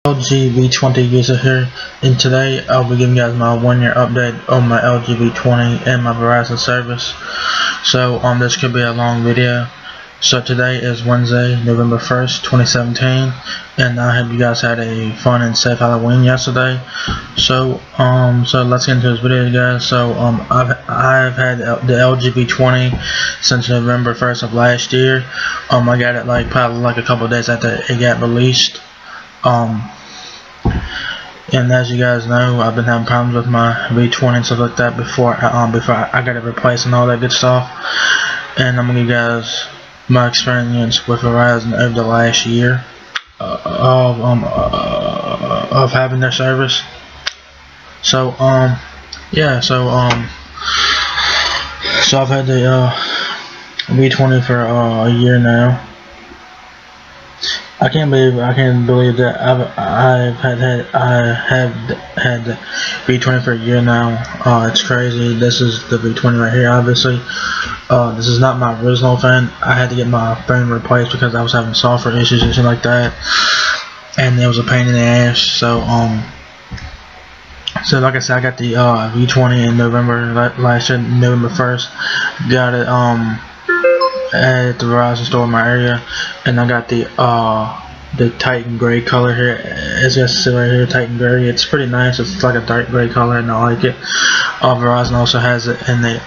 LG V20 user here, and today I'll be giving you guys my 1-year update on my LG V20 and my Verizon service. So this could be a long video. So today is Wednesday, November 1st, 2017, and I hope you guys had a fun and safe Halloween yesterday. So let's get into this video, guys. So I've had the LG V20 since November 1st of last year. I got it probably a couple of days after it got released. And as you guys know, I've been having problems with my V20 and stuff like that before I got it replaced and all that good stuff. And I'm gonna give you guys my experience with Verizon over the last year of having their service. So I've had the V20 for a year now. I can't believe that I have had the V20 for a year now. It's crazy. This is the V20 right here. Obviously, this is not my original phone. I had to get my phone replaced because I was having software issues and shit like that, and it was a pain in the ass. So like I said, I got the V20 in November last year, November 1st. Got it at the Verizon store in my area, and I got the Titan gray color here. As you guys see right here, Titan gray. It's pretty nice. It's like a dark gray color, and I like it. Verizon also has it in the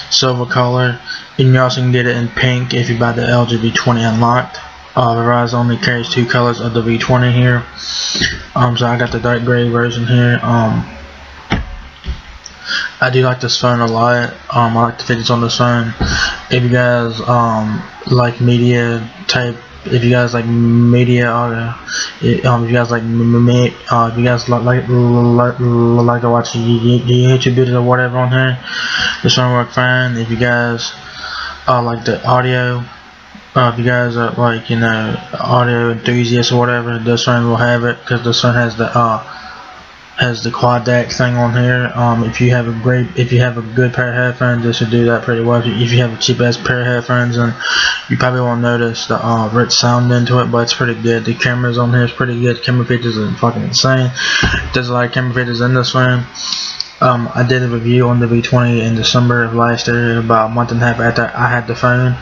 silver color, and you also can get it in pink if you buy the LG V20 unlocked. Verizon only carries 2 colors of the V20 here. So I got the dark gray version here. I do like this phone a lot. I like the features on this phone. If you guys like media type, if you guys like media, if you guys like if you guys like to watch YouTube videos or whatever on here, this phone works fine. If you guys like the audio, if you guys are audio enthusiasts or whatever, this phone will have it, because this phone has the quad DAC thing on here. If you have a good pair of headphones, this should do that pretty well. If you have a cheap ass pair of headphones, then you probably won't notice the rich sound into it, but it's pretty good. The cameras on here is pretty good. Camera features are fucking insane. There's a lot of camera features in this phone. I did a review on the V20 in December of last year, about a month and a half after I had the phone.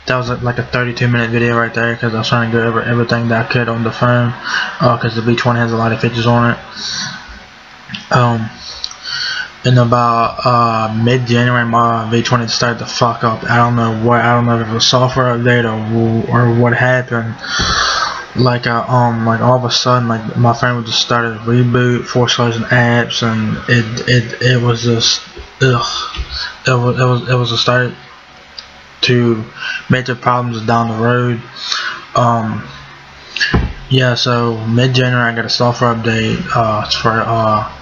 That was like a 32-minute video right there, because I was trying to go over everything that I could on the phone, because the V20 has a lot of features on it. In about mid-January, my V20 started to fuck up. I don't know if it was a software update or what happened. All of a sudden, my phone would just start to reboot, force closing apps, and it was just ugh. It was a start to major problems down the road. So mid-January I got a software update. It's for I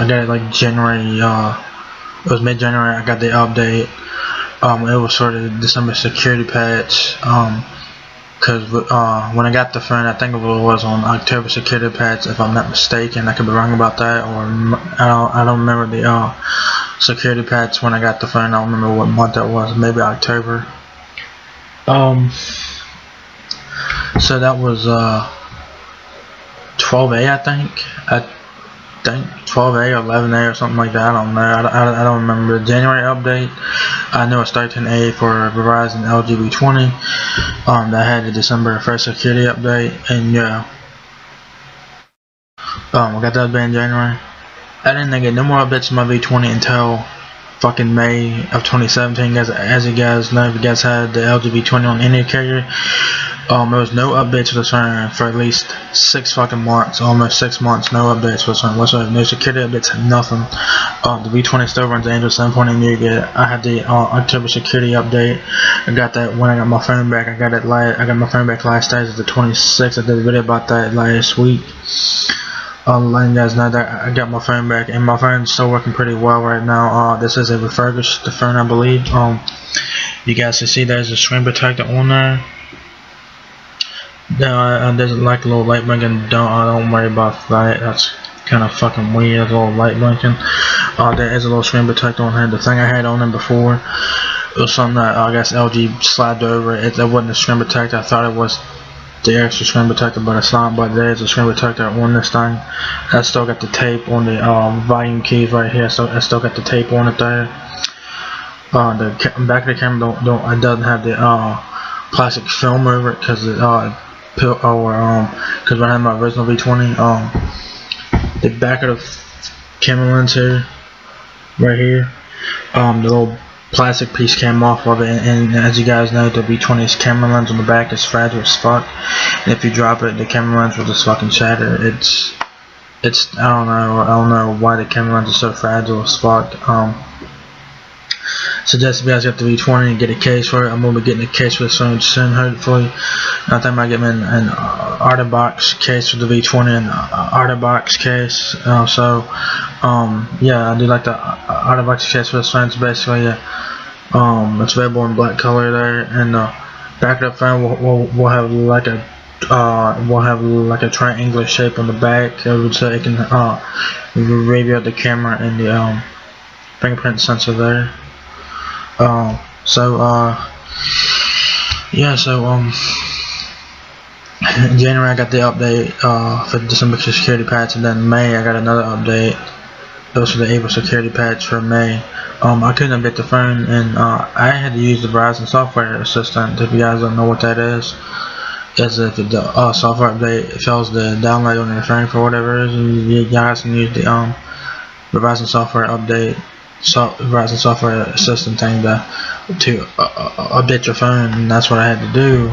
got it like January. It was mid-January I got the update. It was sort of December security patch. Because when I got the phone, I think it was on October security patch, if I'm not mistaken. I could be wrong about that, or I don't remember the security patch when I got the phone. I don't remember what month that was. Maybe October. So that was 12A, I think 12A or 11A or something like that. I don't know. I don't remember. The January update, I know it's 13A for Verizon LG V20. That had the December 1st security update, and yeah, I got that update in January. I didn't get no more updates on my V20 until fucking May of 2017. Guys, as you guys know, if you guys had the LG V20 on any carrier, there was no updates to the phone for at least 6 fucking months, almost 6 months. No updates for the phone whatsoever. No security updates, nothing. The V20 still runs Android 7.0 Nougat. I had the October security update. I got that when I got my phone back. I got my phone back last Thursday, the 26th. I did a video about that last week. Letting you guys know that I got my phone back, and my phone's still working pretty well right now. This is a refurbished phone, I believe. You guys can see there's a screen protector on there. There's like a little light blinking. Don't worry about that. That's kind of fucking weird. A little light blinking. There is a little screen protector on here. The thing I had on there before It was something that I guess LG slapped over. It wasn't a screen protector. I thought it was the extra screen protector, but it's not. But there is a screen protector on this thing. I still got the tape on the volume keys right here. So I still got the tape on it there. The back of the camera it doesn't have the plastic film over it because when I had my original V20, the back of the camera lens here, right here, the little plastic piece came off of it, and as you guys know, the V20's camera lens on the back is fragile as fuck, and if you drop it, the camera lens will just fucking shatter. It's I don't know why the camera lens is so fragile as fuck. Suggest if you guys got the V20 and get a case for it. I'm gonna be getting a case for this phone soon, hopefully. I think I might get me an OtterBox case for the V20 and OtterBox case. Yeah, I do like the OtterBox case for this phone. It's basically it's available in black color there, and the back of the phone will have like a triangular shape on the back, so it can reveal the camera and the fingerprint sensor there. In January I got the update for December security patch, and then in May I got another update. It was for the April security patch for May. I couldn't update the phone, and I had to use the Verizon software assistant. If you guys don't know what that is if the software update fails to download on your phone for whatever reason, you guys can use the Verizon software update. Verizon software assistant thing to update your phone, and that's what I had to do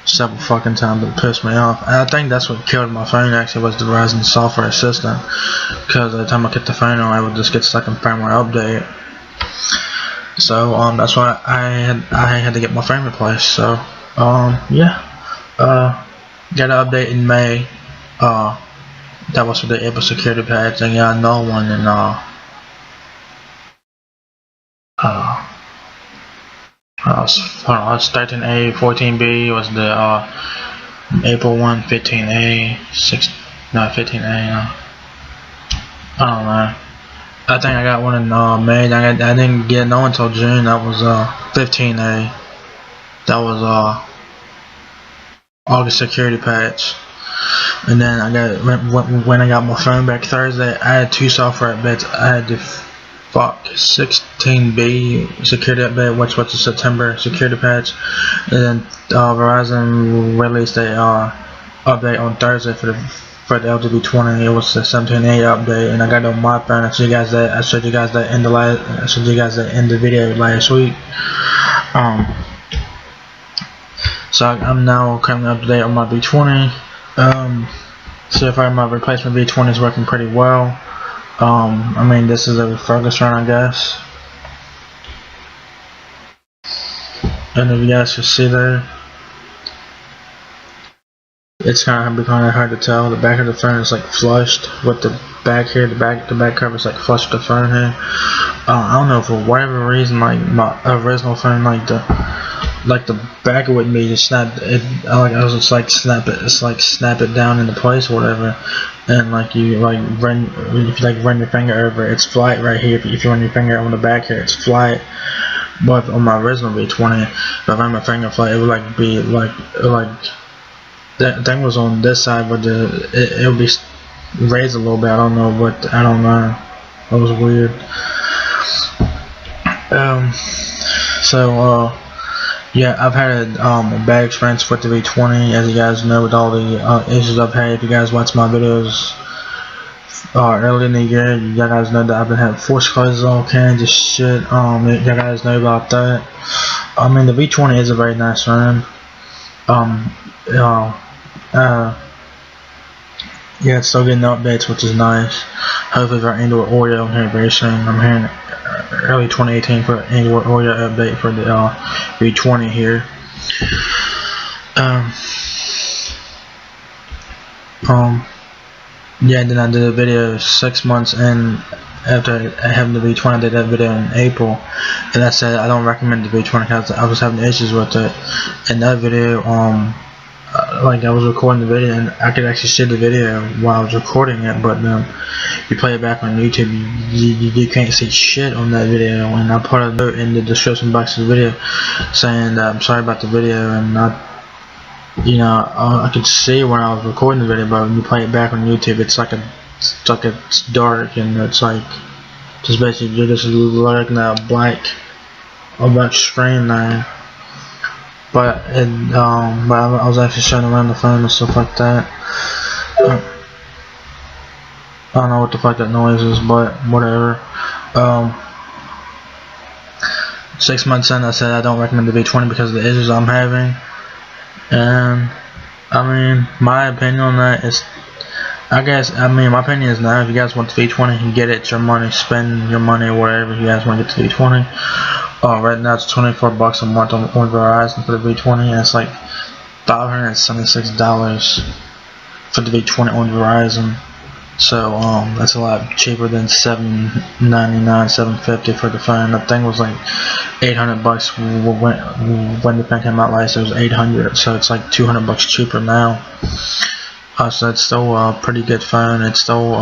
several fucking times. It pissed me off, and I think that's what killed my phone actually, was the Verizon software assistant, because every time I get the phone on, I would just get stuck in firmware update. So that's why I had to get my phone replaced. So yeah, got an update in May. That was for the April security patch, and got another one in was 13A, 14B was the April 1, 15A, 15A. I don't know. I think I got one in May. I didn't get no until June. That was 15A. That was August security patch. And then I got when I got my phone back Thursday, I had two software updates. I had the 16B security update, which was the September security patch, and then Verizon released a update on Thursday for the LG V20. It was the 17A update, and I got it on my phone. I showed you guys that in the video last week. So I'm now currently up to date on my V20. So far my replacement V20 is working pretty well. I mean, this is a refurbished run, I guess. And if you guys can see there, it's kind of hard to tell. The back of the phone is like flushed with the back here. The back cover is like flush with the phone here. I don't know, for whatever reason, like my original phone, like the back of it made just snap it. I was just like snap it down into place or whatever. And like if you run your finger over it, it's flat right here. If you run your finger on the back here, it's flat. But on my original V20, if I ran my finger flat, it would be like that thing was on this side, but it would be raised a little bit. I don't know. That was weird. Yeah, I've had a bad experience with the V20, as you guys know, with all the issues I've had. If you guys watch my videos early in the year, you guys know that I've been having force closes, all kinds of shit. You guys know about that. I mean, the V20 is a very nice phone. Yeah, it's still getting updates, which is nice. Hopefully for Android Oreo here very soon. I'm hearing early 2018 for Android Oreo update for the V20 here. Yeah, then I did a video 6 months in after having the V20. I did that video in April, and I said I don't recommend the V20 because I was having issues with it. In that video, like I was recording the video and I could actually see the video while I was recording it, but you play it back on YouTube, you can't see shit on that video. And I put a note in the description box of the video saying that I'm sorry about the video, and I could see when I was recording the video, but when you play it back on YouTube, it's dark, and it's like just basically you're just looking at a black screen there. But I was actually showing around the phone and stuff like that. I don't know what the fuck that noise is, but whatever. 6 months in, I said I don't recommend the V20 because of the issues I'm having. And I mean, my opinion on that is, my opinion is now, if you guys want the V20, you get it. It's your money. Spend your money or whatever you guys want to get the V20. Right now it's $24 a month on Verizon for the V20, and it's like $576 for the V20 on Verizon. So that's a lot cheaper than $799, $750 for the phone. That thing was like $800 when the thing came out last. It was $800, so it's like $200 cheaper now. So it's still a pretty good phone. It's still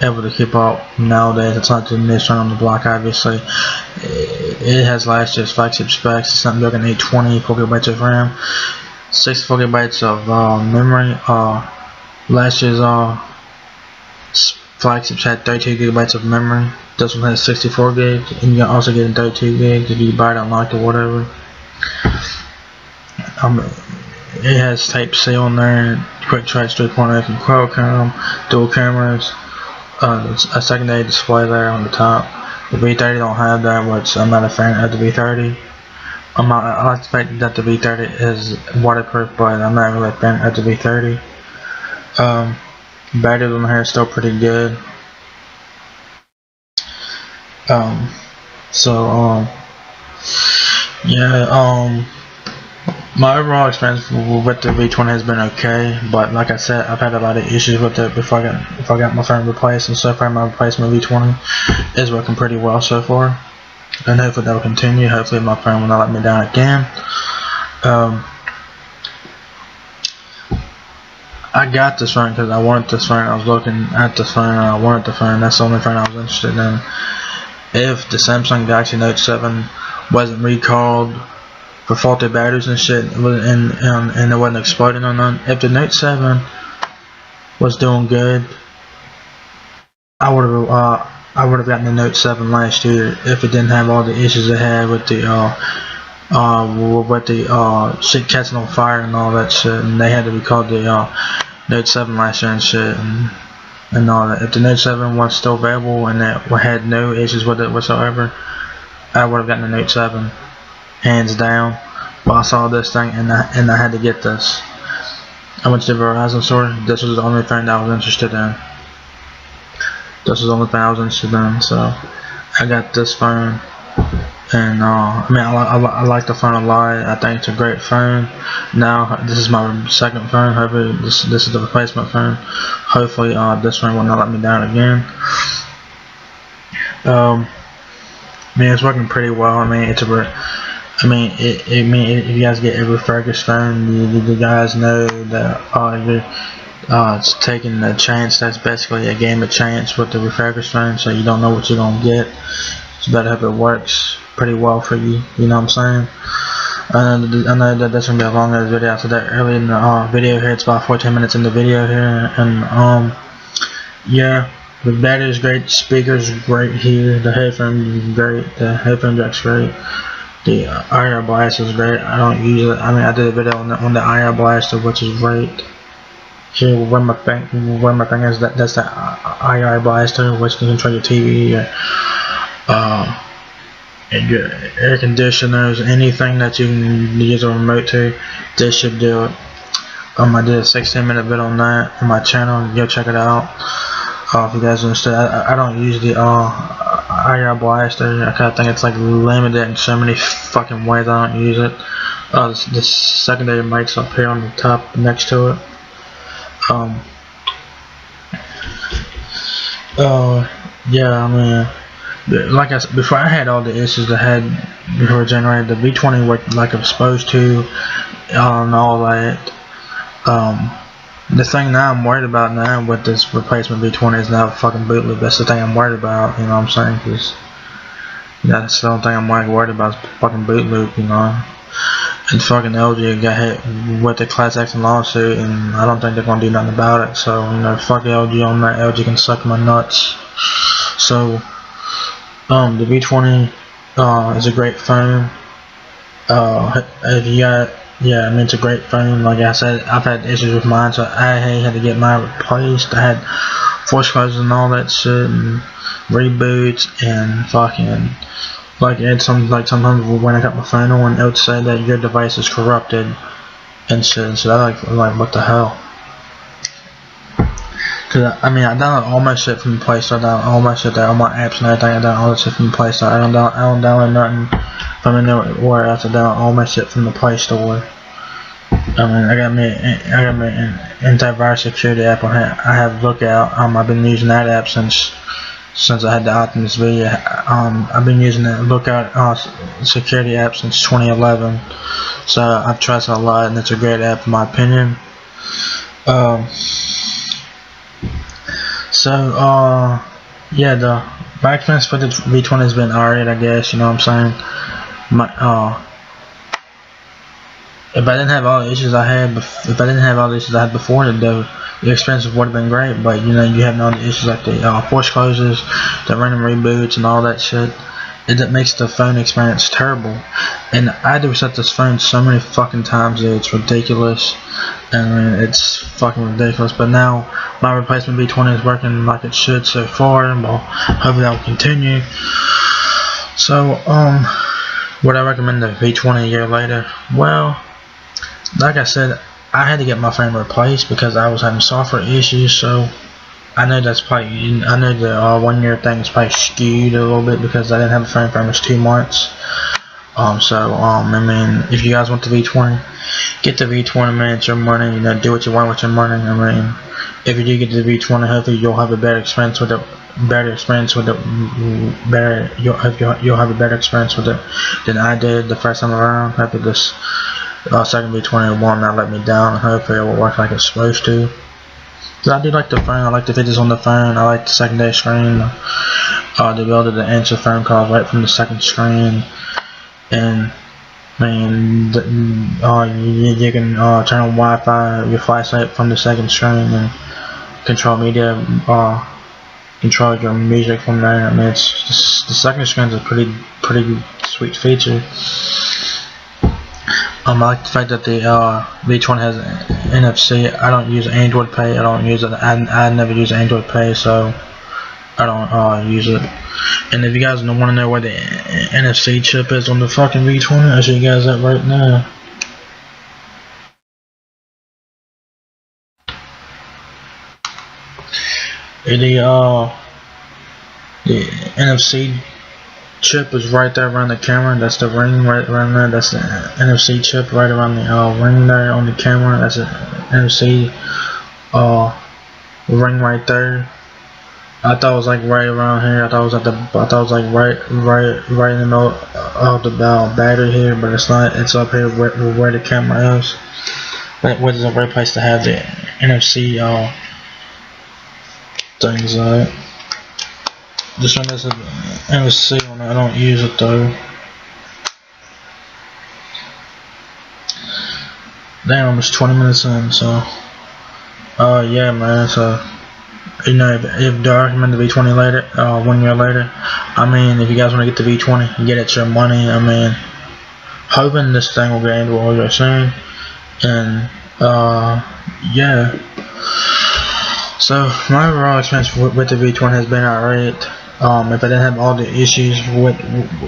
able to keep up nowadays. It's not the newest phone on the block, obviously. It has last year's flagship specs. It's not looking 820, 4GB of RAM, 64GB of memory. Last year's flagships had 32GB of memory. This one has 64 gigs, and you can also get 32 gigs if you buy it unlocked or whatever. It has Type-C on there, quick charge 3.0 from Qualcomm, dual cameras, a secondary display there on the top. The V30 don't have that, which I'm not a fan of the V30. I like the fact that the V30 is waterproof, but I'm not really a fan of the V30. Batteries on here are still pretty good. My overall experience with the V20 has been okay, but like I said, I've had a lot of issues with it before I got my phone replaced, and so far my replacement V20 is working pretty well so far, and hopefully that will continue. Hopefully my phone will not let me down again. I got this phone because I wanted this phone. I was looking at the phone and I wanted the phone. That's the only phone I was interested in. If the Samsung Galaxy Note 7 wasn't recalled for faulty batteries and shit, and it wasn't exploding or none, if the Note 7 was doing good, I would have gotten the Note 7 last year if it didn't have all the issues it had with the shit catching on fire and all that shit, and they had to recall the Note 7 last year and shit, and all that. If the Note 7 was still available and it had no issues with it whatsoever, I would have gotten the Note 7, hands down. But I saw this thing and I had to get this. I went to the Verizon store. This was the only thing that I was interested in. So I got this phone, and I like the phone a lot. I think it's a great phone. Now this is my second phone. Hopefully this is the replacement phone. Hopefully this phone will not let me down again. It's working pretty well. If you guys get a refurbished phone, you guys know that it's taking a chance. That's basically a game of chance with the refurbished phone, so you don't know what you're gonna get. So you better hope it works pretty well for you. You know what I'm saying? I know that that's gonna be a long ass video. I said that early in the video here. It's about 14 minutes in the video here, and yeah, the battery is great. The speakers great here. The headphones is great. The headphone jack's great. The IR blast is great. I don't use it. I did a video on the IR blaster, which is great. Here, where my thing is, that's the IR blaster, which can control your TV, and your air conditioners, anything that you can use a remote to. This should do it. I did a 16-minute video on that on my channel. Go check it out. If you guys understand, I don't use the IR blaster. I kind of think it's like limited in so many fucking ways. I don't use it. The secondary mic's up here on the top next to it. Like I said, before I had all the issues I had before January, the V20 worked like it was supposed to, and all that. The thing now I'm worried about now with this replacement V20 is now fucking boot loop. That's the thing I'm worried about, you know what I'm saying? Cause that's the only thing I'm worried about is fucking boot loop, you know. And fucking LG got hit with the class action lawsuit, and I don't think they're gonna do nothing about it. So, you know, fuck LG on that. LG can suck my nuts. So, the V20 is a great phone. If you got, yeah, I mean, it's a great phone. Like I said, I've had issues with mine, so I had to get mine replaced. I had force closes and all that shit, and reboots, and fucking, like, sometimes when I got my phone on, it would say that your device is corrupted and shit. And so I like what the hell? Cause I mean, I download all my shit from the Play Store. I download all my shit there, all my apps and everything. I download all that shit from the Play Store. I don't download nothing from anywhere else. I download all my shit from the Play Store. I mean, I got me an antivirus security app on here. I have Lookout. I've been using that app since I had the Optimus V. I've been using the Lookout security app since 2011. So I've tried it a lot, and it's a great app in my opinion. Yeah, the back experience for the V20 has been alright, I guess, you know what I'm saying? If I didn't have all the issues I had before, the experience would have been great. But you know, you have all the issues like the force closes, the random reboots, and all that shit. That makes the phone experience terrible. And I had to reset this phone so many fucking times that it's ridiculous. I mean, it's fucking ridiculous. But now my replacement V20 is working like it should so far, and well, hopefully that will continue. So, would I recommend the V20 a year later? Well, like I said, I had to get my phone replaced because I was having software issues. So I know that's probably, I know the 1 year thing is probably skewed a little bit because I didn't have a phone for almost 2 months. I mean, if you guys want the V20, get the V20, man. It's your money. You know, do what you want with your money. I mean, if you do get the V20, hopefully you'll have a better experience with it. You'll have a better experience with it than I did the first time around. Hopefully this second V20 will not let me down. Hopefully it will work like it's supposed to. I do like the phone. I like the features on the phone. I like the secondary screen. The ability to answer phone calls right from the second screen. And I mean, you can turn on Wi-Fi, your flashlight from the second screen, and control media, control your music from there. I mean, it's just, the second screen is a pretty sweet feature. I like the fact that the V20 has NFC. I don't use Android Pay. I don't use it. I never use Android Pay, so I don't use it. And if you guys want to know where the NFC chip is on the fucking V20, I'll show you guys that right now. The NFC chip is right there around the camera. That's the ring right around there. That's the NFC chip right around the ring there on the camera. That's the NFC ring right there. I thought it was like right around here. I thought it was like right in the middle of the battery here, but it's not. It's up here where the camera is. But what is a great place to have the NFC things at. This one has an NFC on it. I don't use it though. Damn, almost 20 minutes in, so yeah, man. So you know, if do I recommend the V20 later, 1 year later? I mean, if you guys want to get the V20, get it your money. I mean, hoping this thing will get Android soon, and yeah. So my overall experience with the V20 has been alright. If I didn't have all the issues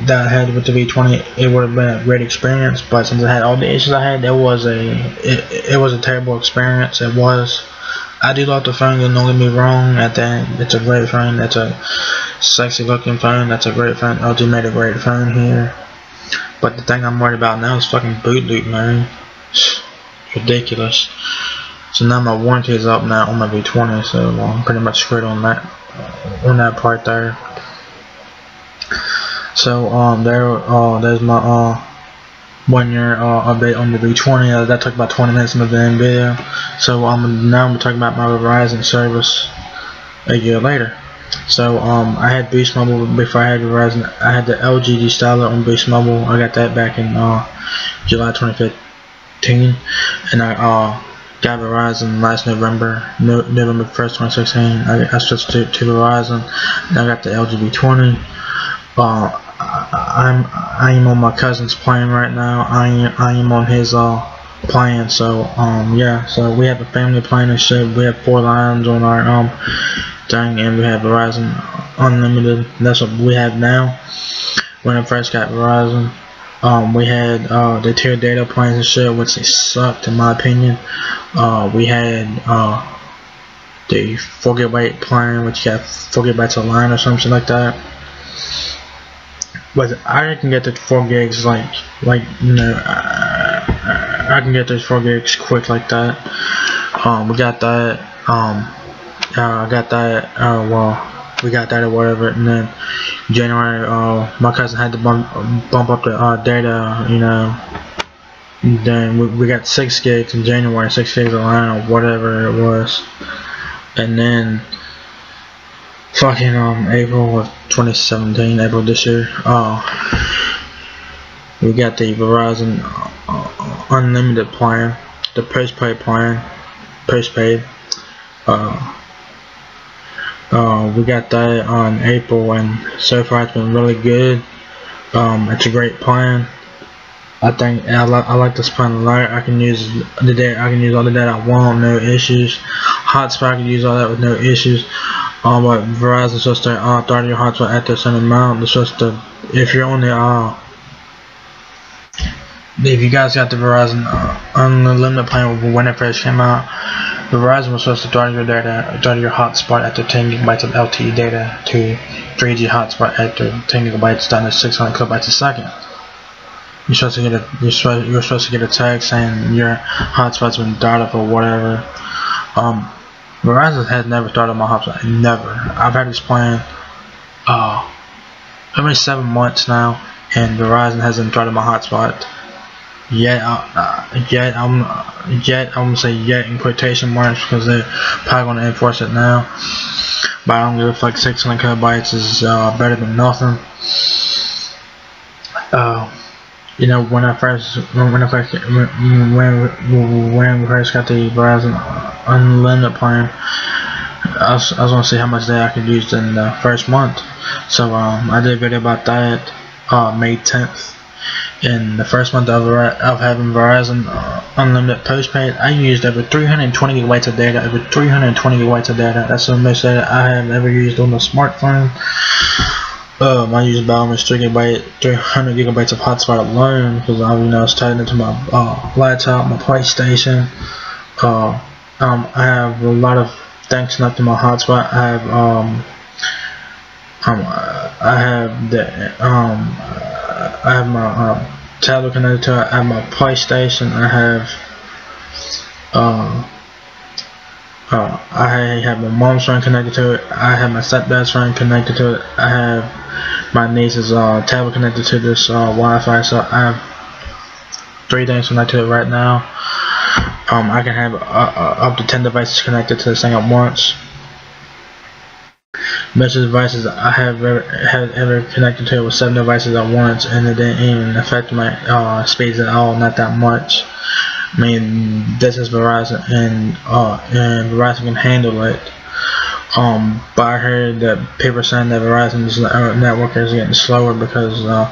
that I had with the V20, it would have been a great experience. But since I had all the issues I had, it was a terrible experience. It was. I do love the phone, don't get me wrong. At the end, it's a great phone. It's a sexy looking phone. That's a great phone. LG made a great phone here. But the thing I'm worried about now is fucking boot loop, man. It's ridiculous. So now my warranty is up now on my V20, so I'm pretty much screwed on that part there. So there's my 1-year update on the V20. That took about 20 minutes of the video. So now I'm talking about my Verizon service a year later. So I had Boost Mobile before I had Verizon. I had the LG V20 on Boost Mobile. I got that back in July 2015, and I got Verizon last November 1st, 2016. I switched to Verizon, and I got the LG V20. I am on my cousin's plan right now. I am on his plan. So yeah. So we have a family plan and shit. We have 4 lines on our thing, and we have Verizon Unlimited. That's what we have now. When I first got Verizon, we had the tier data plans and shit, which they sucked in my opinion. We had the 4 GB plan, which you got 4 GB a line or something like that. But I can get the 4 gigs like you know, I can get those 4 gigs quick like that. We got that. I got that. Well, we got that or whatever. And then January, my cousin had to bump up the data. You know. And then we got 6 gigs in January, 6 gigs a line or whatever it was. And then fucking April of 2017, April this year, we got the Verizon Unlimited plan, the postpaid plan, we got that on April, and so far it's been really good. It's a great plan. I think I like this plan a lot. I can use the data. I can use all the data I want, no issues. Hotspot, I can use all that with no issues. But Verizon's supposed to start your hotspot at the same amount. It's supposed to, if you're on the if you guys got the Verizon Unlimited plan when it first came out, Verizon was supposed to start your hotspot at the 10 GB of LTE data to 3G hotspot at the 10 GB down to 600 kilobytes a second. You're supposed to get a text saying your hotspot's been started up or whatever. Verizon has never started my hotspot. Never. I've had this plan every 7 months now, and Verizon hasn't started my hotspot yet. I'm gonna say yet in quotation marks because they're probably gonna enforce it now. But I don't give a fuck. 600 kilobytes is better than nothing. You know, when we first got the Verizon Unlimited plan, I was gonna see how much data I could use in the first month. So I did a video about that May 10th. In the first month of having Verizon Unlimited postpaid, I used over 320 gigabytes of data. Over 320 gigabytes of data. That's the most data I have ever used on a smartphone. I use about almost 300 gigabytes of hotspot alone because I was tied into my laptop, my PlayStation. I have a lot of things connected to my hotspot. I have my tablet connected to it. I have my PlayStation. I have my mom's phone connected to it. I have my stepdad's phone connected to it. I have my niece's tablet connected to this Wi-Fi. So I have 3 things connected to it right now. I can have up to 10 devices connected to this thing at once. Most of the devices I have ever connected to it was 7 devices at once, and it didn't even affect my speeds at all, not that much. I mean, this is Verizon, and Verizon can handle it. But I heard that people are saying that Verizon's network is getting slower because the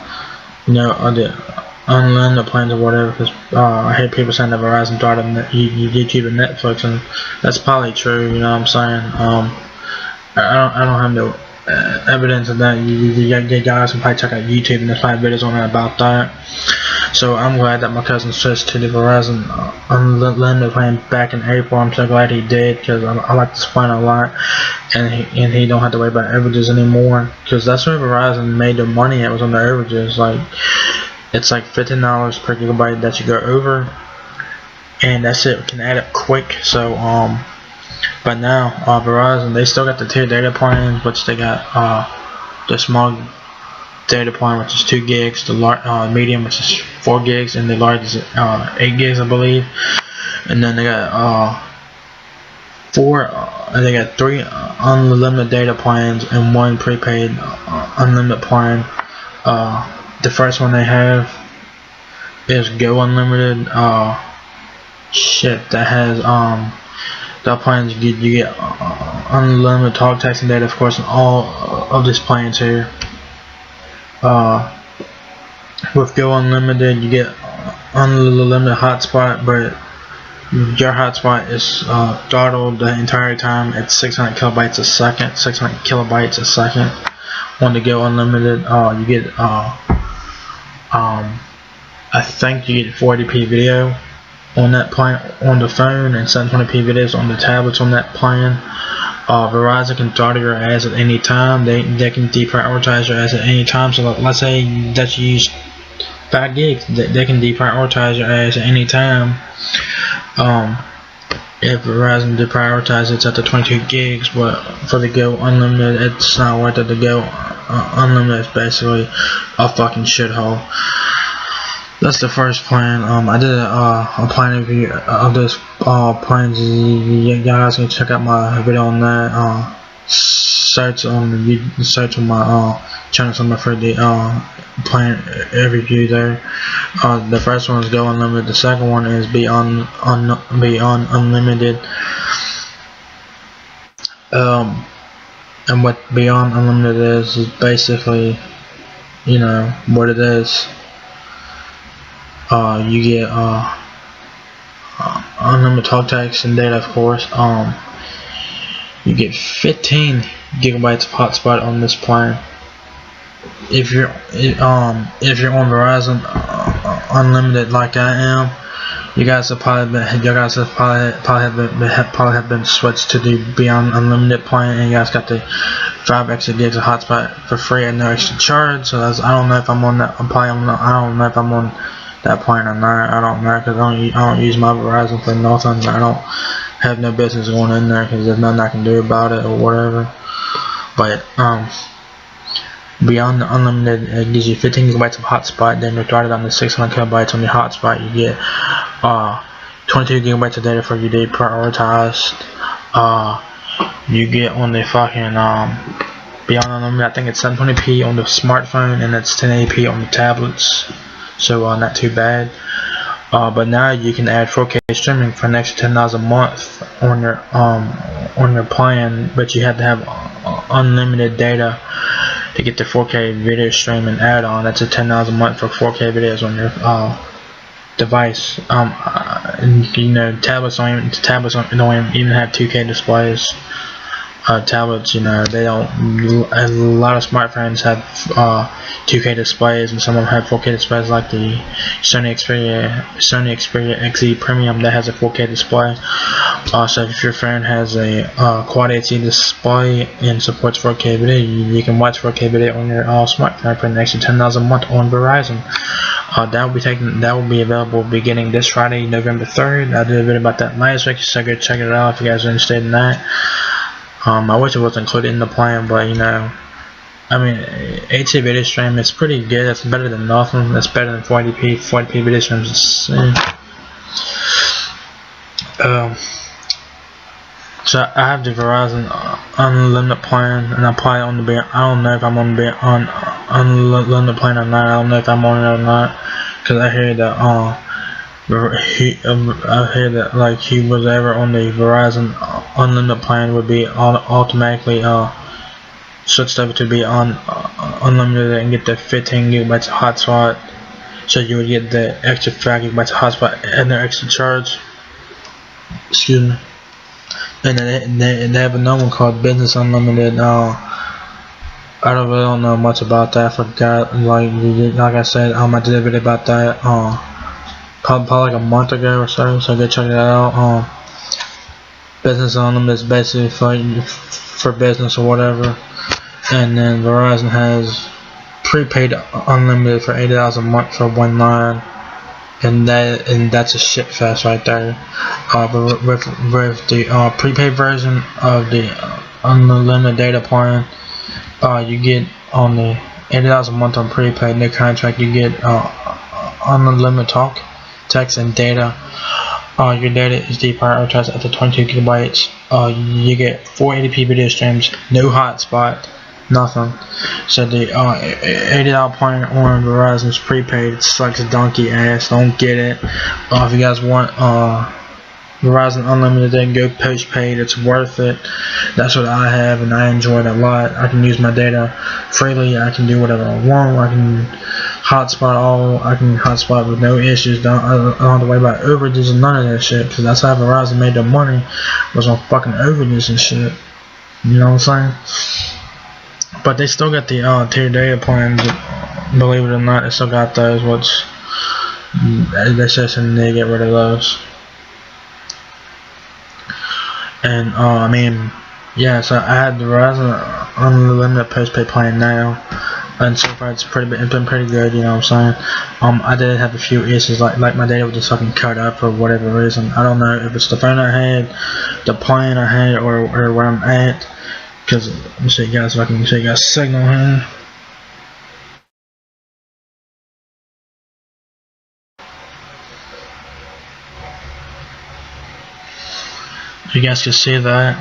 unlimited plans or whatever. Because I hear people saying that Verizon started YouTube and Netflix, and that's probably true. You know what I'm saying? I don't have no evidence of that. You guys can probably check out YouTube, and there's probably videos on it about that. So I'm glad that my cousin switched to the Verizon Unlimited plan back in April. I'm so glad he did because I like this plan a lot, and he don't have to worry about overages anymore. Because that's where Verizon made their money. It was on the overages. Like it's like $15 per gigabyte that you go over, and that's it. We can add it quick. So but now Verizon, they still got the tier data plans, which they got the small data plan, which is 2 gigs, the medium, which is 4 gigs, and the large is 8 gigs, I believe. And then they got they got 3 unlimited data plans and 1 prepaid unlimited plan. The first one they have is Go Unlimited. That has that plans you get unlimited talk, text, and data, of course, in all of these plans here. With Go Unlimited, you get unlimited hotspot, but your hotspot is throttled the entire time at 600 kilobytes a second. 600 kilobytes a second. On the Go Unlimited, you get I think you get 480p video on that plan on the phone, and 720p videos on the tablets on that plan. Verizon can throttle your ads at any time. They can deprioritize your ads at any time. So let's say that you use 5 gigs, they can deprioritize your ads at any time. If Verizon deprioritizes, it's at the 22 gigs, but for the Go Unlimited, it's not worth it. The Go Unlimited is basically a fucking shithole. That's the first plan. I did a plan review of this plans. You guys can check out my video on that. Search on my channel somewhere for the plan review there. The first one is Go Unlimited. The second one is Beyond Unlimited. And what Beyond Unlimited is basically, you know what it is. You get unlimited talk, text, and data, of course. You get 15 gigabytes of hotspot on this plan. If you're on Verizon Unlimited like I am, you guys have probably been switched to the Beyond Unlimited plan, and you guys got the 5 extra gigs of hotspot for free and no extra charge. So I don't know if I'm on that. I don't know if I'm on that plan or not. I don't know, because I don't use my Verizon for nothing. I don't have no business going in there because there's nothing I can do about it or whatever. But Beyond the Unlimited, it gives you 15 gigabytes of hotspot. Then you're throttled down to 600 kilobytes on your hotspot. You get 22 gigabytes of data for your day prioritized. You get on the fucking Beyond Unlimited, I think it's 720p on the smartphone, and it's 1080p on the tablets. So not too bad. But now you can add 4K streaming for an extra $10 a month on your plan, but you have to have unlimited data to get the 4K video streaming add-on. That's a $10 a month for 4K videos on your device. You know, tablets don't even have 2K displays. Tablets, you know, they don't. A lot of smartphones have 2K displays, and some of them have 4K displays, like the Sony Xperia XE Premium that has a 4K display. So if your phone has a Quad HD display and supports 4K video, you can watch 4K video on your smartphone for an extra $10 a month on Verizon. That will be available beginning this Friday, November 3rd. I did a video about that last week, so go check it out if you guys are interested in that. I wish it was included in the plan, but you know, I mean, HD video stream is pretty good. It's better than nothing. It's better than 480p. 480p video streams. So I have the Verizon Unlimited plan, and I probably on the I don't know if I'm on the Unlimited plan or not. I don't know if I'm on it or not, because I hear that like he was ever on the Verizon Unlimited plan would be automatically switched over to be on unlimited and get the 15 gigabytes of hotspot. So you would get the extra 5 gigabytes of hotspot and their extra charge. Excuse me. And then they have another one called Business Unlimited. I don't know much about that. I forgot. Like I said, I did a video about that. Probably like a month ago or so. So go check that out. Business Unlimited is basically for business or whatever. And then Verizon has prepaid unlimited for $80 a month for one line. And that's a shit fest right there. With the prepaid version of the unlimited data plan, you get on the $80 a month on prepaid, new contract. You get unlimited talk, text, and data. Your data is deprioritized up to 22 gigabytes. You get 480p video streams, no hotspot, nothing. So the $80 plan on Verizon is prepaid. It sucks donkey ass. Don't get it. If you guys want Verizon Unlimited, then go postpaid. It's worth it. That's what I have, and I enjoy it a lot. I can use my data freely. I can do whatever I want. I can hotspot with no issues. I don't have to worry about overages and none of that shit, because that's how Verizon made their money, was on fucking overages and shit. You know what I'm saying? But they still got the tier data plans. Believe it or not, they still got those. They said something, they get rid of those. And I mean, yeah. So I had the Verizon Unlimited postpaid plan now, and so far it's been pretty good. You know what I'm saying? I did have a few issues, like my data would just fucking cut up for whatever reason. I don't know if it's the phone I had, the plan I had, or where I'm at. Because let me show you guys if I can show you guys signal here. You guys can see that.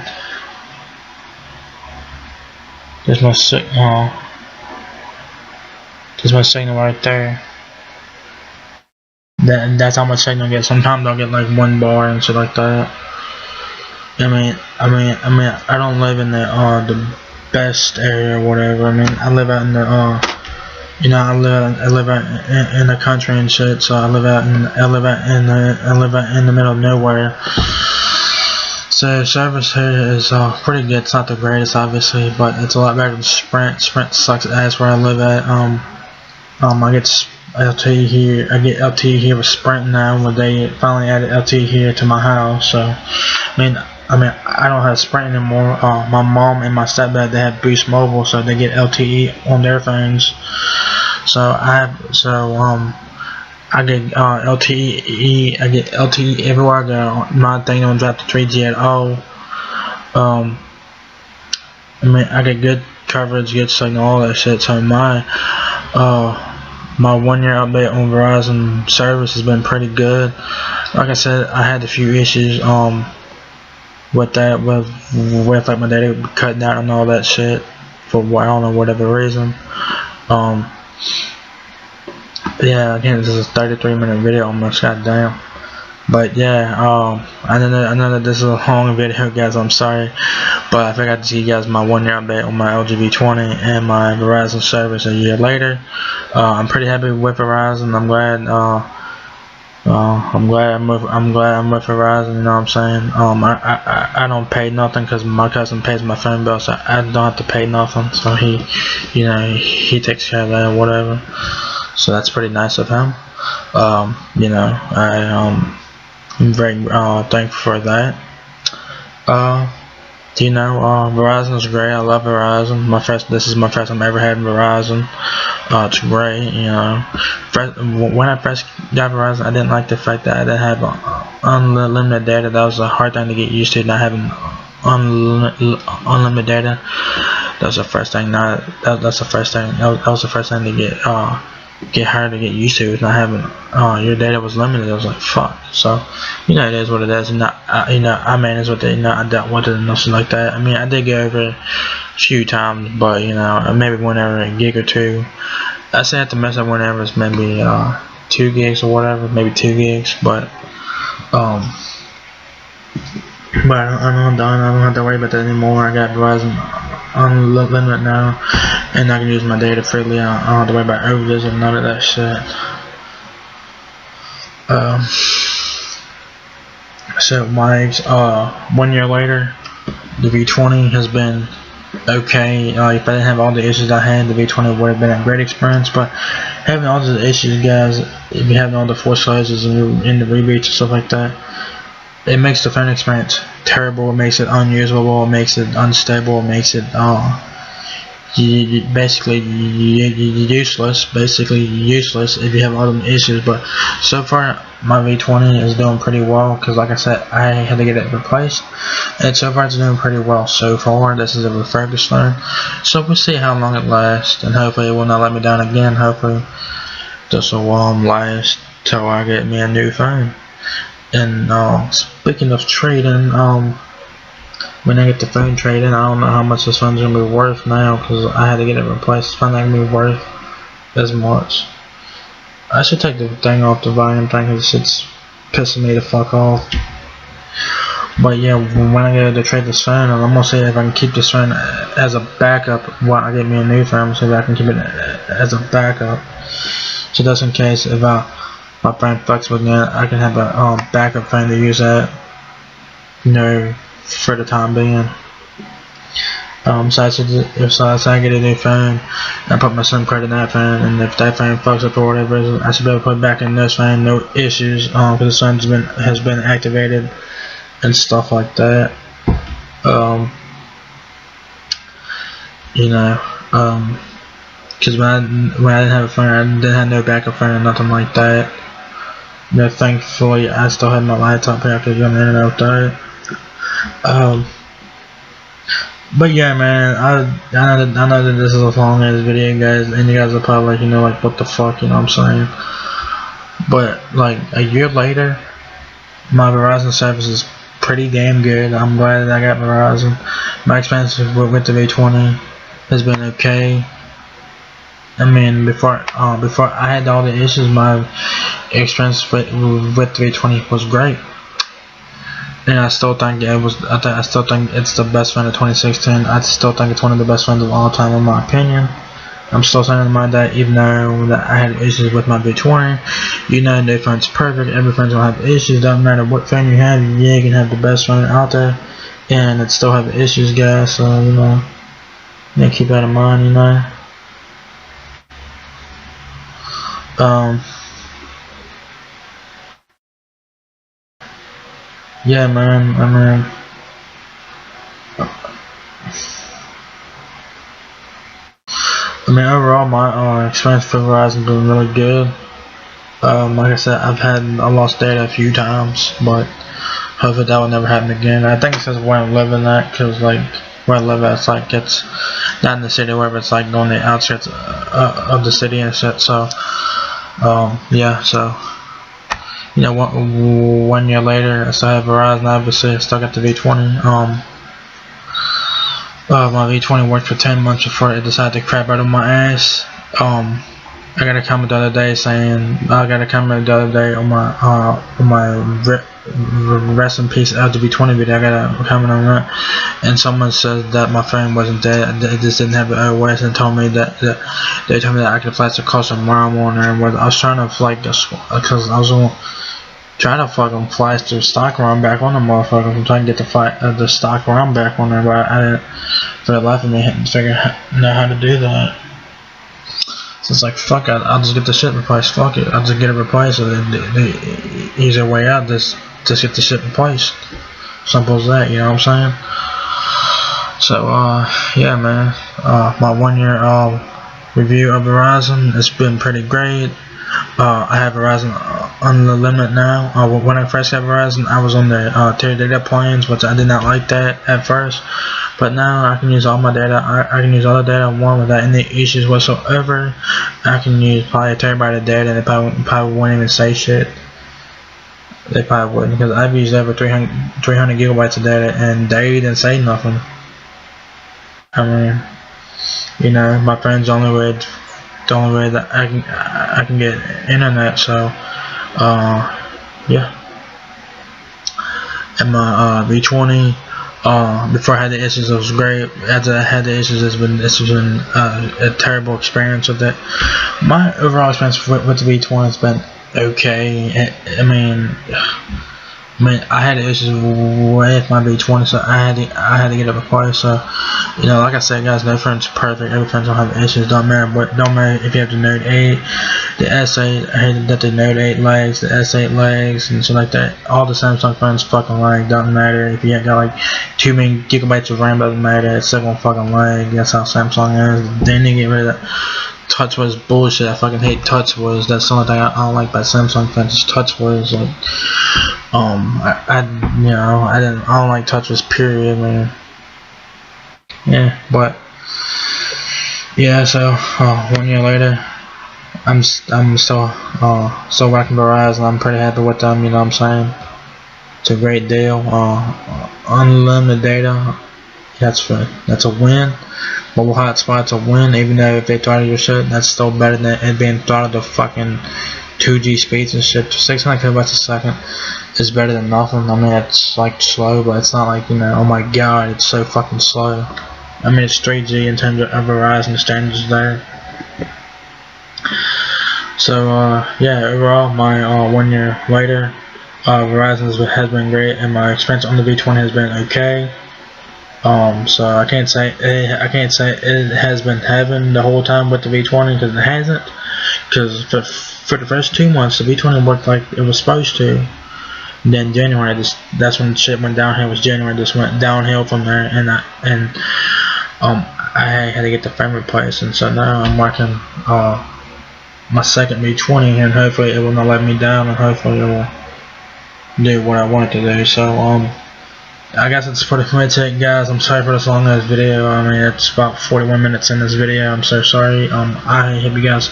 There's my signal. There's my signal right there. That's how much signal I get. Sometimes I'll get like 1 bar and shit like that. I mean, I don't live in the best area or whatever. I mean, I live out in the I live out in the country and shit. So I live out in the middle of nowhere. So service here is pretty good. It's not the greatest, obviously, but it's a lot better than Sprint. Sprint sucks ass where I live at. I get LTE here. I get LTE here with Sprint now, when they finally added LTE here to my house. So I mean, I don't have Sprint anymore. My mom and my stepdad, they have Boost Mobile, so they get LTE on their phones. So I get LTE. I get LTE everywhere I go. My thing don't drop to 3G at all. I get good coverage, good signal, all that shit. So my 1 year update on Verizon service has been pretty good. Like I said, I had a few issues with that, with like my data cutting out and all that shit for I don't know, whatever reason. Yeah, again, this is a 33-minute video almost, goddamn. But yeah, I know that this is a long video, guys. I'm sorry, but I forgot to see you guys my 1 year update on my LG V20 and my Verizon service a year later. I'm pretty happy with Verizon. I'm glad I'm with Verizon. You know what I'm saying? I don't pay nothing because my cousin pays my phone bill, so I don't have to pay nothing. So he takes care of that or whatever. So that's pretty nice of him. I'm very thankful for that. Verizon is great. I love Verizon. This is my first time ever having Verizon. It's great. When I first got Verizon, I didn't like the fact that I didn't have unlimited data. That was a hard thing to get used to, not having unlimited data. That was the first thing. That was the first thing to get hard to get used to, is not having your data was limited. I was like, fuck. So it is what it is, and I manage with it. I dealt with it and nothing like that. I mean, I did go over it a few times, but maybe whenever a gig or two. I say I have to mess up whenever it's maybe 2 gigs or whatever, maybe 2 gigs, but I don't have to worry about that anymore. I got Verizon unlimited now, and I can use my data freely. I don't have to worry about overages and none of that shit. So my 1 year later, the V20 has been okay. If I didn't have all the issues I had, the V20 would have been a great experience. But having all the issues, guys, if you have all the foreclosures and in the rebates and stuff like that, it makes the phone experience terrible. It makes it unusable. It makes it unstable. It makes it basically useless. Basically useless if you have all them issues. But so far, my V20 is doing pretty well because, like I said, I had to get it replaced, and so far it's doing pretty well. So far, this is a refurbished phone, so we'll see how long it lasts, and hopefully it will not let me down again. Hopefully this will last till I get me a new phone. And speaking of trading, when I get the phone trading, I don't know how much this phone's gonna be worth now because I had to get it replaced. It's probably not gonna be worth as much. I should take the thing off the volume thing because it's pissing me the fuck off. But yeah, when I go to trade this phone, I'm gonna see if I can keep this phone as a backup while I get me a new phone. So that I can keep it as a backup. So just in case if my phone fucks with me, I can have a backup phone to use that. For the time being. So I get a new phone, I put my SIM card in that phone, and if that phone fucks up or whatever, I should be able to put it back in this phone, no issues, because the phone has been activated and stuff like that. Because when I didn't have a phone, I didn't have no backup phone or nothing like that. Thankfully, I still had my laptop here. I could go on the internet with that. But yeah, man, I know that this is a long ass video, guys, and you guys are probably like, what the fuck, what I'm saying? But like a year later, my Verizon service is pretty damn good. I'm glad that I got Verizon. My experience with the V20 has been okay. I mean, before I had all the issues, my experience with the V20 was great. And I still think I still think it's the best phone of 2016. I still think it's one of the best phones of all time, in my opinion. I'm still saying that even though that I had issues with my V20. No phone's perfect. Every phone's gonna have issues. Doesn't matter what phone you have. Yeah, you can have the best phone out there, and it still have issues, guys. So keep that in mind. Yeah, man. I mean, overall, my experience for Verizon has been really good. Like I said, I lost data a few times, but hopefully that will never happen again. I think it's just where I'm living at, because like where I live at, it's not in the city, wherever it's like on the outskirts of the city and shit. So, yeah. So, 1 year later, I still have Verizon. Obviously, I still got the V20. My V20 worked for 10 months before it decided to crap out of my ass. I got a comment the other day on my rest in peace LG V20 video. I got a comment on that, and someone said that my phone wasn't dead. It just didn't have the OS, and told me that they told me that I could flash the custom ROM on there. But I was trying to because I was trying to fucking flash the stock ROM back on the motherfucker. I'm trying to get the stock ROM back on there, but I didn't, for the life of me, figure out how to do that. So it's like, fuck it, I'll just get the shit replaced. Fuck it, I'll just get it replaced. So the easier way out, just get the shit replaced. Simple as that, you know what I'm saying? So yeah, man. My 1 year review of Verizon, it's been pretty great. I have Verizon Unlimited now. When I first got Verizon, I was on the tier data plans, which I did not like that at first. But now I can use all my data. I can use all the data I want without any issues whatsoever. I can use probably a terabyte of data, and they probably wouldn't even say shit. They probably wouldn't, because I've used over 300 gigabytes of data, and they didn't say nothing. I mean, my friend's the only way that I can get internet. So, yeah. And my V20. Before I had the issues, it was great. After I had the issues, it's been a terrible experience with it. My overall experience with the V20 has been okay. I mean, Man, I had issues with my V20, so I had to get it replaced. So, you know, like I said, guys, no phone's perfect. Every phone's gonna have issues. Don't matter if you have the Note 8, the S8. I hate that the Note 8 lags, the S8 lags, and shit like that. All the Samsung phones fucking lag. Doesn't matter if you got like too many gigabytes of RAM. Doesn't matter. It's still gonna fucking lag. That's how Samsung is. They need to get rid of that. Touch was bullshit. I fucking hate touch was. That's the only thing I don't like about Samsung phones. Is touch was like. I don't like touchless, period, man. Yeah, but yeah, so 1 year later, I'm still rocking Verizon. I'm pretty happy with them. You know what I'm saying? It's a great deal. Unlimited data. That's a win. Mobile hotspot's a win. Even though if they throttle your shit, that's still better than it being throttled to fucking 2G speeds and shit. 600 kilobytes a second is better than nothing. I mean, it's like slow, but it's not like, you know, oh my god, it's so fucking slow. I mean, it's 3G in terms of Verizon standards there. So yeah, overall, my 1 year later, Verizon has been great, and my experience on the V20 has been okay. So I can't say it has been heaven the whole time with the V20, because it hasn't. Because for the first 2 months, the V20 worked like it was supposed to. Then January, that's when shit went downhill. Was January just went downhill from there, and I had to get the phone replaced, and so now I'm working my second V20, and hopefully it will not let me down, and hopefully it will do what I want it to do. So I guess it's pretty much it, guys. I'm sorry for this long ass video. I mean, it's about 41 minutes in this video. I'm so sorry. I hope you guys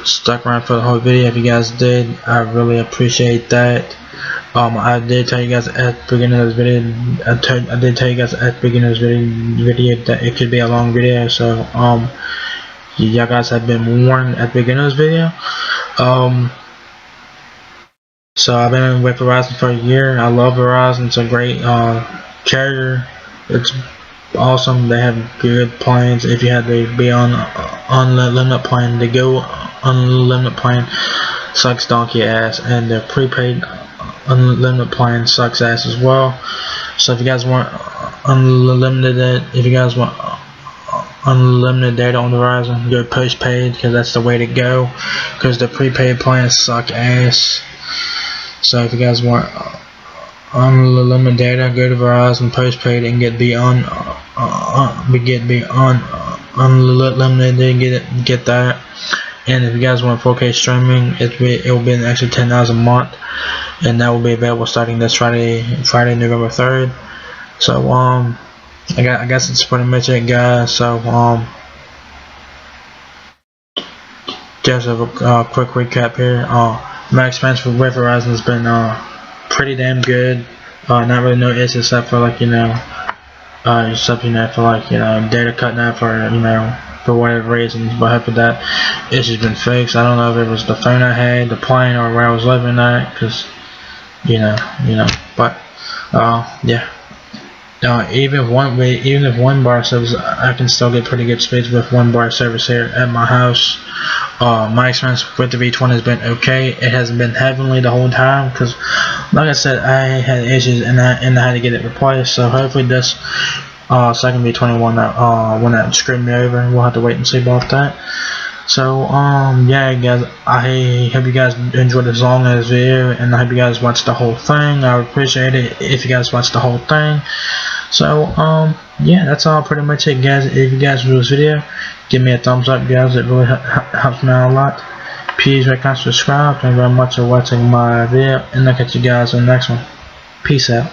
stuck around for the whole video. If you guys did, I really appreciate that. I did tell you guys at the beginning of this video. I did tell you guys at the beginning of this video that it could be a long video. So y'all guys have been warned at the beginning of this video. So I've been with Verizon for a year. I love Verizon. It's a great carrier. It's awesome. They have good plans. If you had to be on unlimited plan, to go unlimited plan sucks donkey ass, and the prepaid unlimited plan sucks ass as well. So if you guys want unlimited data on Verizon, go postpaid, because that's the way to go, because the prepaid plans suck ass. So if you guys want unlimited data, go to Verizon postpaid and get beyond unlimited, get that. And if you guys want 4K streaming, it will be an extra $10 a month, and that will be available starting this Friday, November 3rd. So I guess it's pretty much it, guys. So just a quick recap here. My experience with Verizon has been pretty damn good. Not really no issues except for like, you know, for like, you know, data cutting out for, you know, for whatever reasons. But hopefully that issue's been fixed. I don't know if it was the phone I had, the plane, or where I was living at, because you know. But yeah. Even if one bar service, I can still get pretty good speeds with one bar service here at my house. My experience with the V20 has been okay. It hasn't been heavenly the whole time, because like I said, I had issues and I had to get it replaced. So hopefully this second V20 one that screwed me over, we'll have to wait and see about that. So yeah, guys, I hope you guys enjoyed this long ass video, and I hope you guys watched the whole thing. I would appreciate it if you guys watched the whole thing. So yeah, that's all pretty much it, guys. If you guys enjoyed this video, give me a thumbs up, guys. It really helps me out a lot. Please like and subscribe. Thank you very much for watching my video, and I'll catch you guys in the next one. Peace out.